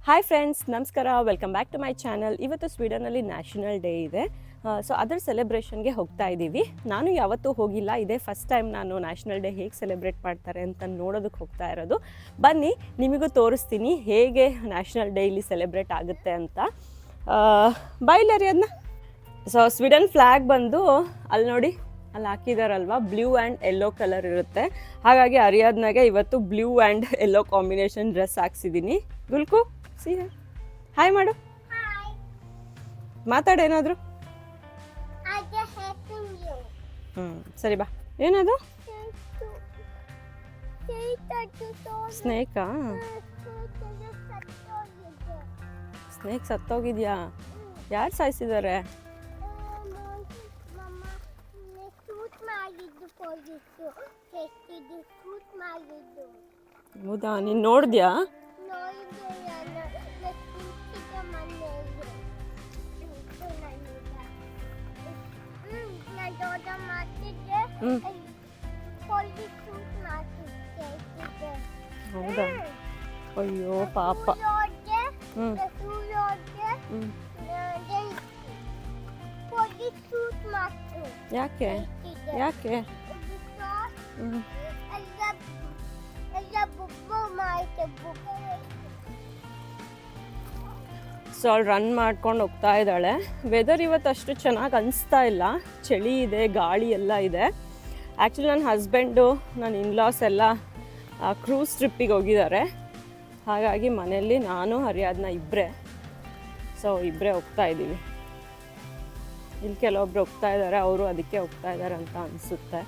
Hi friends, ನಮಸ್ಕಾರ. Welcome back to my channel. ಇವತ್ತು ಸ್ವೀಡನಲ್ಲಿ ನ್ಯಾಷನಲ್ ಡೇ ಇದೆ. ಸೊ ಅದರ ಸೆಲೆಬ್ರೇಷನ್ಗೆ ಹೋಗ್ತಾ ಇದ್ದೀವಿ. ನಾನು ಯಾವತ್ತೂ ಹೋಗಿಲ್ಲ, ಇದೇ ಫಸ್ಟ್ ಟೈಮ್ ನಾನು ನ್ಯಾಷನಲ್ ಡೇ ಹೇಗೆ ಸೆಲೆಬ್ರೇಟ್ ಮಾಡ್ತಾರೆ ಅಂತ ನೋಡೋದಕ್ಕೆ ಹೋಗ್ತಾ ಇರೋದು. ಬನ್ನಿ, ನಿಮಗೂ ತೋರಿಸ್ತೀನಿ ಹೇಗೆ ನ್ಯಾಷನಲ್ ಡೇ ಇಲ್ಲಿ ಸೆಲೆಬ್ರೇಟ್ ಆಗುತ್ತೆ ಅಂತ. ಬಾಯ್ಲರಿ ಅದನ್ನ. ಸೊ ಸ್ವೀಡನ್ ಫ್ಲ್ಯಾಗ್ ಬಂದು ಅಲ್ಲಿ ನೋಡಿ, ಅಲ್ಲಿ ಹಾಕಿದಾರಲ್ವ, ಬ್ಲೂ ಆ್ಯಂಡ್ ಯೆಲ್ಲೋ ಕಲರ್ ಇರುತ್ತೆ. ಹಾಗಾಗಿ ಅರಿಯಾದ್ನಾಗೆ ಇವತ್ತು blue and yellow combination dress ಹಾಕ್ಸಿದ್ದೀನಿ. ಗುಲ್ಕು ಸಿ ಹಾಯ್ ಮಾಡು, ಮಾತಾಡೇನಾದ್ರು. ಸರಿ ಬಾ. ಏನದು? ಸ್ನೇಕಾ? ಸ್ನೇಕ್ ಸತ್ತೋಗಿದ್ಯಾ? ಯಾರು ಸಾಯಿಸಿದ್ದಾರೆ? ಹೌದಾ, ನೀನು ನೋಡಿದ್ಯಾ? ಹೌದಾ? ಅಯ್ಯೋ ಪಾಪ. ಯಾಕೆ ಯಾಕೆ? ಸೊ ಅವಳು ರನ್ ಮಾಡ್ಕೊಂಡು ಹೋಗ್ತಾ ಇದ್ದಾಳೆ. ವೆದರ್ ಇವತ್ತು ಅಷ್ಟು ಚೆನ್ನಾಗಿ ಅನಿಸ್ತಾ ಇಲ್ಲ, ಚಳಿ ಇದೆ, ಗಾಳಿ ಎಲ್ಲ ಇದೆ. ಆ್ಯಕ್ಚುಲಿ ನನ್ನ ಹಸ್ಬೆಂಡು, ನನ್ನ ಇನ್ಲಾಸ್ ಎಲ್ಲ ಕ್ರೂಸ್ ಟ್ರಿಪ್ಪಿಗೆ ಹೋಗಿದ್ದಾರೆ. ಹಾಗಾಗಿ ಮನೆಯಲ್ಲಿ ನಾನು ಹರಿಯಾದ್ನ ಇಬ್ಬರೇ. ಸೊ ಇಬ್ಬರೇ ಹೋಗ್ತಾ ಇದ್ದೀವಿ. ಇಲ್ಲಿ ಕೆಲವೊಬ್ರು ಹೋಗ್ತಾ ಇದ್ದಾರೆ, ಅವರು ಅದಕ್ಕೆ ಹೋಗ್ತಾ ಇದ್ದಾರೆ ಅಂತ ಅನಿಸುತ್ತೆ.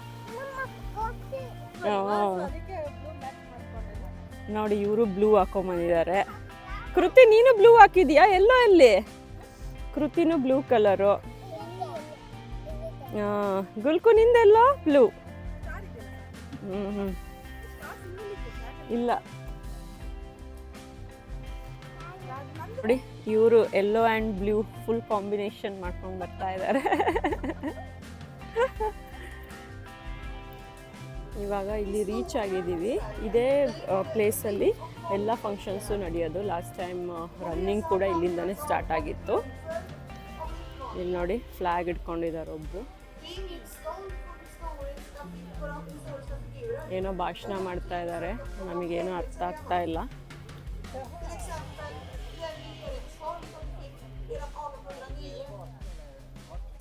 ನೋಡಿ, ಇವರು ಬ್ಲೂ ಹಾಕೊಂಬಂದಿದ್ದಾರೆ. ಕೃತಿ, ನೀನು ಬ್ಲೂ ಹಾಕಿದ್ಯಾ? ಎಲ್ಲೋ ಎಲ್ಲಿ? ಕೃತಿನೂ ಬ್ಲೂ ಕಲರು. ಗುಲ್ಕು ನಿಂದೆಲ್ಲೋ ಬ್ಲೂ? ಇಲ್ಲ ನೋಡಿ, ಇವರು yellow and blue full combination ಮಾಡ್ಕೊಂಡು ಬರ್ತಾ ಇದ್ದಾರೆ. ಇವಾಗ ಇಲ್ಲಿ ರೀಚ್ ಆಗಿದ್ದೀವಿ. ಇದೇ ಪ್ಲೇಸಲ್ಲಿ ಎಲ್ಲ ಫಂಕ್ಷನ್ಸು ನಡೆಯೋದು. ಲಾಸ್ಟ್ ಟೈಮ್ ರನ್ನಿಂಗ್ ಕೂಡ ಇಲ್ಲಿಂದನೇ ಸ್ಟಾರ್ಟ್ ಆಗಿತ್ತು. ಇಲ್ಲಿ ನೋಡಿ, ಫ್ಲ್ಯಾಗ್ ಇಟ್ಕೊಂಡಿದ್ದಾರೆ ಒಬ್ಬರು. ಏನೋ ಭಾಷಣ ಮಾಡ್ತಾ ಇದ್ದಾರೆ, ನಮಗೇನೋ ಅರ್ಥ ಆಗ್ತಾ ಇಲ್ಲ.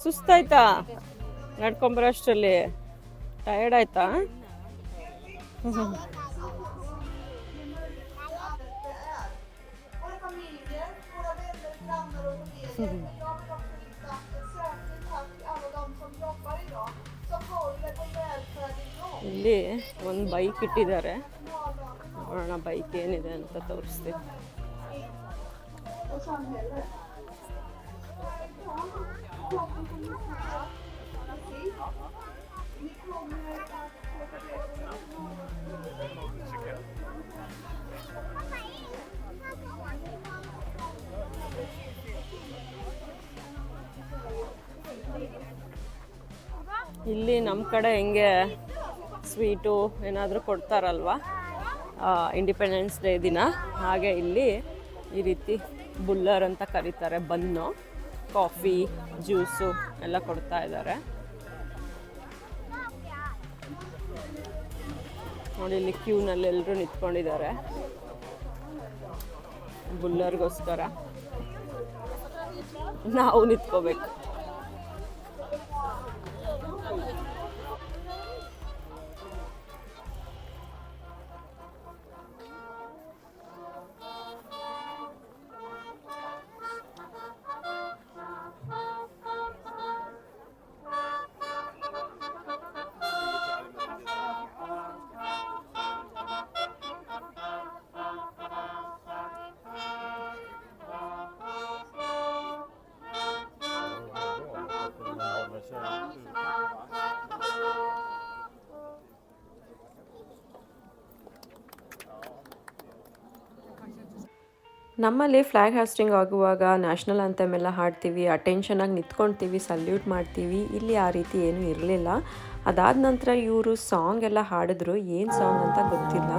ಸುಸ್ತಾಯ್ತಾ ನಡ್ಕೊಂಬರೋಷ್ಟರಲ್ಲಿ? ಟಯರ್ಡ್ ಆಯ್ತಾ? ಇಲ್ಲಿ ಒಂದು ಬೈಕ್ ಇಟ್ಟಿದ್ದಾರೆ, ನೋಡೋಣ ಬೈಕ್ ಏನಿದೆ ಅಂತ ತೋರಿಸ್ತೀನಿ. ಇಲ್ಲಿ ನಮ್ಮ ಕಡೆ ಹೆಂಗೆ ಸ್ವೀಟು ಏನಾದರೂ ಕೊಡ್ತಾರಲ್ವ ಇಂಡಿಪೆಂಡೆನ್ಸ್ ಡೇ ದಿನ, ಹಾಗೆ ಇಲ್ಲಿ ಈ ರೀತಿ ಬುಲ್ಲರ್ ಅಂತ ಕರೀತಾರೆ, ಬನ್ನು, ಕಾಫಿ, ಜ್ಯೂಸು ಎಲ್ಲ ಕೊಡ್ತಾ ಇದ್ದಾರೆ. ನೋಡಿ, ಇಲ್ಲಿ ಕ್ಯೂನಲ್ಲಿ ಎಲ್ಲರೂ ನಿಂತ್ಕೊಂಡಿದ್ದಾರೆ ಬುಲ್ಲರ್ಗೋಸ್ಕರ. ನಾವು ನಿಂತ್ಕೋಬೇಕು. ನಮ್ಮಲ್ಲಿ ಫ್ಲ್ಯಾಗ್ ಹಾಸ್ಟಿಂಗ್ ಆಗುವಾಗ ನ್ಯಾಷನಲ್ ಆ್ಯಂಥಮ್ ಎಲ್ಲ ಹಾಡ್ತೀವಿ, ಅಟೆನ್ಷನಾಗಿ ನಿಂತ್ಕೊಳ್ತೀವಿ, ಸಲ್ಯೂಟ್ ಮಾಡ್ತೀವಿ. ಇಲ್ಲಿ ಆ ರೀತಿ ಏನೂ ಇರಲಿಲ್ಲ. ಅದಾದ ನಂತರ ಇವರು ಸಾಂಗ್ ಎಲ್ಲ ಹಾಡಿದ್ರು, ಏನು ಸಾಂಗ್ ಅಂತ ಗೊತ್ತಿಲ್ಲ.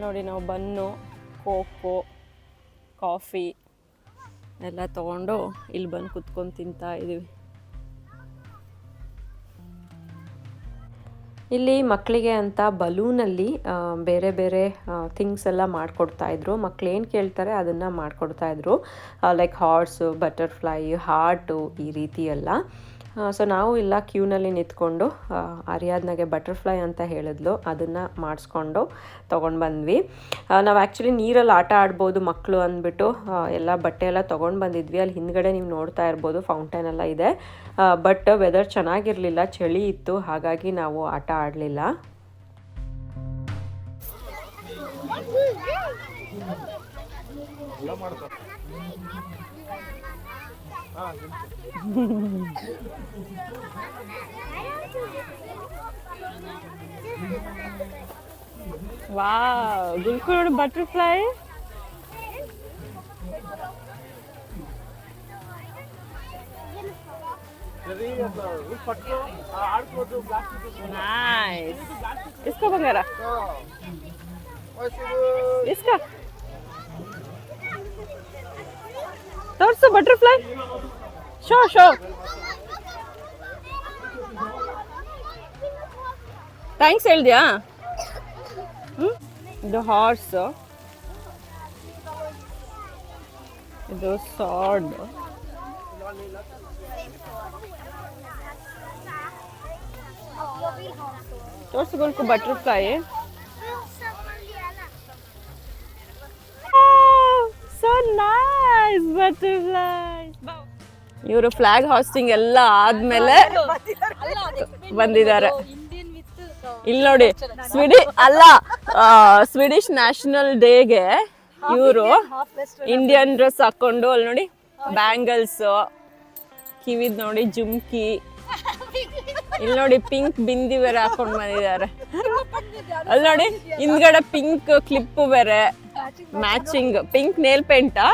ನೋಡಿ ನಾವು ಬನ್ನು, ಕೋಕೋ, ಕಾಫಿ ಎಲ್ಲ ತೊಗೊಂಡು ಇಲ್ಲಿ ಬಂದು ಕುತ್ಕೊಂಡು ತಿಂತಾ ಇದ್ದೀವಿ. ಇಲ್ಲಿ ಮಕ್ಕಳಿಗೆ ಅಂತ ಬಲೂನಲ್ಲಿ ಬೇರೆ ಬೇರೆ ಥಿಂಗ್ಸ್ ಎಲ್ಲ ಮಾಡಿಕೊಡ್ತಾಯಿದ್ರು. ಮಕ್ಳು ಏನು ಕೇಳ್ತಾರೆ ಅದನ್ನು ಮಾಡಿಕೊಡ್ತಾಯಿದ್ರು. ಲೈಕ್ ಹಾರ್ಸು, ಬಟರ್ಫ್ಲೈ, ಹಾರ್ಟು ಈ ರೀತಿ ಎಲ್ಲ. ಸೊ ನಾವು ಇಲ್ಲ ಕ್ಯೂನಲ್ಲಿ ನಿಂತ್ಕೊಂಡು ಅರಿಯಾದ್ನಾಗೆ ಬಟರ್ಫ್ಲೈ ಅಂತ ಹೇಳಿದ್ಲು, ಅದನ್ನು ಮಾಡಿಸ್ಕೊಂಡು ತೊಗೊಂಡು ಬಂದ್ವಿ. ನಾವು ಆ್ಯಕ್ಚುಲಿ ನೀರಲ್ಲಿ ಆಟ ಆಡ್ಬೋದು ಮಕ್ಕಳು ಅಂದ್ಬಿಟ್ಟು ಎಲ್ಲ ಬಟ್ಟೆ ಎಲ್ಲ ತೊಗೊಂಡು ಬಂದಿದ್ವಿ. ಅಲ್ಲಿ ಹಿಂದ್ಗಡೆ ನೀವು ನೋಡ್ತಾ ಇರ್ಬೋದು ಫೌಂಟೇನ್ ಎಲ್ಲ ಇದೆ. ಬಟ್ ವೆದರ್ ಚೆನ್ನಾಗಿರಲಿಲ್ಲ, ಚಳಿ ಇತ್ತು, ಹಾಗಾಗಿ ನಾವು ಆಟ ಆಡಲಿಲ್ಲ. ವಾವ್, ಗುಲ್ಕುಲ್ ಬಟರ್ಫ್ಲೈ. नाइस. इसको बंगारा इसका तोर्सु बटरफ्लाई शो शो. ಥ್ಯಾಂಕ್ಸ್ ಹೇಳ್ದ್ಯಾ? ಇದು ಹಾರ್ಸ್, ಇದು ಸಾಡ್, ತೋರ್ಸ್ಕೊಳ್ಕು ಬಟರ್ಫ್ಲೈ. So nice butterfly. ಇವರು ಫ್ಲಾಗ್ ಹಾಸ್ಟಿಂಗ್ ಎಲ್ಲ ಆದ್ಮೇಲೆ ಬಂದಿದ್ದಾರೆ. ಇಲ್ಲಿ ನೋಡಿ ಸ್ವೀಡಿಶ್ ನ್ಯಾಷನಲ್ ಡೇಗೆ ಇವರು ಇಂಡಿಯನ್ ಡ್ರೆಸ್ ಹಾಕೊಂಡು, ಅಲ್ಲಿ ನೋಡಿ ಬ್ಯಾಂಗಲ್ಸ್, ಕಿವಿದ್ ನೋಡಿ ಜುಮ್ಕಿ, ಇಲ್ಲಿ ನೋಡಿ ಪಿಂಕ್ ಬಿಂದಿ ಬೇರೆ ಹಾಕೊಂಡು ಬಂದಿದ್ದಾರೆ. ಅಲ್ಲಿ ನೋಡಿ ಹಿಂದ್ಗಡೆ ಪಿಂಕ್ ಕ್ಲಿಪ್ ಬೇರೆ ಮ್ಯಾಚಿಂಗ್, ಪಿಂಕ್ ನೇಲ್ ಪೇಂಟಾ.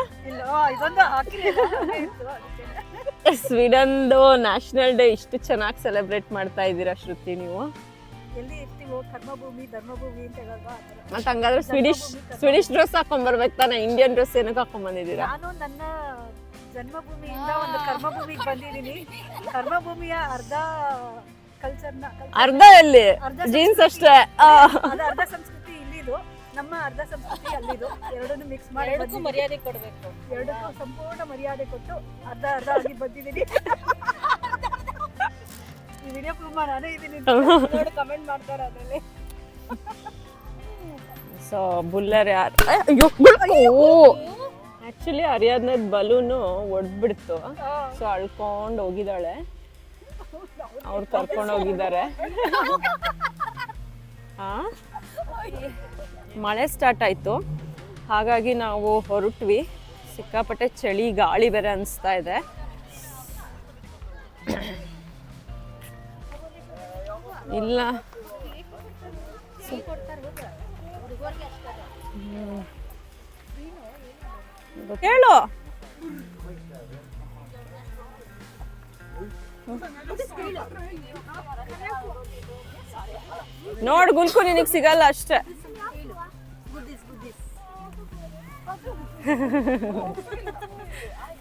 ಸ್ವೀಡನ್ದು ನ್ಯಾಷನಲ್ ಡೇ ಇಷ್ಟು ಚೆನ್ನಾಗಿ ಸೆಲೆಬ್ರೇಟ್ ಮಾಡ್ತಾ ಇದ್ದೀರಾ ಶ್ರುತಿ ನೀವು? ಮತ್ತೆ ಹಂಗಾದ್ರೆ ಸ್ವೀಡಿಶ್ ಡ್ರೆಸ್ ಹಾಕೊಂಡ್ ಬರ್ಬೇಕು ತಾನೆ, ಇಂಡಿಯನ್ ಡ್ರೆಸ್ ಏನಕ್ಕೆ ಹಾಕೊಂಡ್ ಬಂದಿದ್ದೀರಾ? ನಾನು ನನ್ನ ಜನ್ಮಭೂಮಿಯಿಂದ ಒಂದು ಕರ್ಮಭೂಮಿಗೆ ಬಂದಿದ್ದೀನಿ. ಕರ್ಮಭೂಮಿಯ ಅರ್ಧ ಕಲ್ಚರ್ನ, ಅರ್ಧ ಎಲ್ಲಿ ಜೀನ್ಸ್ ಅಷ್ಟೇ, ಅರ್ಧ ಸಂಸ್ಕೃತಿ ಇಲ್ಲಿದು, ನಮ್ಮ ಅರ್ಧ ಸಂಸ್ಕೃತಿ ಅಲ್ಲಿದು. ಎರಡನ್ನೂ ಮಿಕ್ಸ್ ಮಾಡಿ ಮರ್ಯಾದೆ ಕೊಡಬೇಕು. ಎರಡಕ್ಕೂ ಸಂಪೂರ್ಣ ಮರ್ಯಾದೆ ಕೊಟ್ಟು ಅರ್ಧ ಅರ್ಧ ಆಗಿ ಬಂದಿದ್ದೀನಿ. ಈ ವಿಡಿಯೋ ಪ್ರೂವ್ ನಾನೇ ಇದೀನಿ ನೋಡಿ ಕಮೆಂಟ್ ಮಾಡ್ತಾರೆ ಅದರಲ್ಲಿ. ಸೊ ಬುಲ್ಲರ್ ಯಾರು? ಆಕ್ಚುಲಿ ಅರಿಯಾದ್ನದ್ ಬಲೂನು ಒಡ್ಬಿಡ್ತು, ಸೊ ಅಳ್ಕೊಂಡು ಹೋಗಿದ್ದಾಳೆ. ಅವ್ರು ಕರ್ಕೊಂಡು ಹೋಗಿದ್ದಾರೆ. ಮಳೆ ಸ್ಟಾರ್ಟ್ ಆಯ್ತು, ಹಾಗಾಗಿ ನಾವು ಹೊರಟ್ವಿ. ಸಿಕ್ಕಾಪಟ್ಟೆ ಚಳಿ, ಗಾಳಿ ಬೇರೆ ಅನಿಸ್ತಾ ಇದೆ. ಇಲ್ಲ ಹೇಳು. ನೋಡ್ ಗುಲ್ಕು, ನಿನಗ್ ಸಿಗಲ್ಲ ಅಷ್ಟೇ.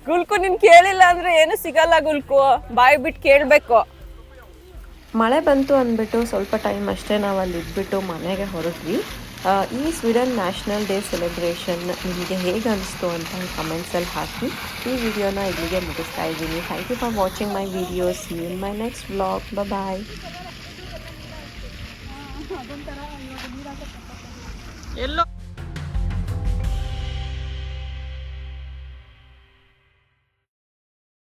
ಗುಲ್ಕು ನಿನ್ ಕೇಳಿಲ್ಲ ಅಂದ್ರೆ ಏನು ಸಿಗಲ್ಲ ಗುಲ್ಕು, ಬಾಯಿ ಬಿಟ್ಟು ಕೇಳ್ಬೇಕು. ಮಳೆ ಬಂತು ಅಂದ್ಬಿಟ್ಟು ಸ್ವಲ್ಪ ಟೈಮ್ ಅಷ್ಟೇ ನಾವು ಅಲ್ಲಿ ಇದ್ಬಿಟ್ಟು ಮನೆಗೆ ಹೊರಟ್ವಿ. ಈ ಸ್ವೀಡನ್ ನ್ಯಾಷನಲ್ ಡೇ ಸೆಲೆಬ್ರೇಷನ್ ನಿಮಗೆ ಹೇಗೆ ಅನಿಸ್ತು ಅಂತ ಕಮೆಂಟ್ಸಲ್ಲಿ ಹಾಕಿ. ಈ ವಿಡಿಯೋನ ಇಲ್ಲಿಗೆ ಮುಗಿಸ್ತಾ ಇದ್ದೀನಿ. Thank you for watching my videos. See you in my next vlog. Bye. Yellow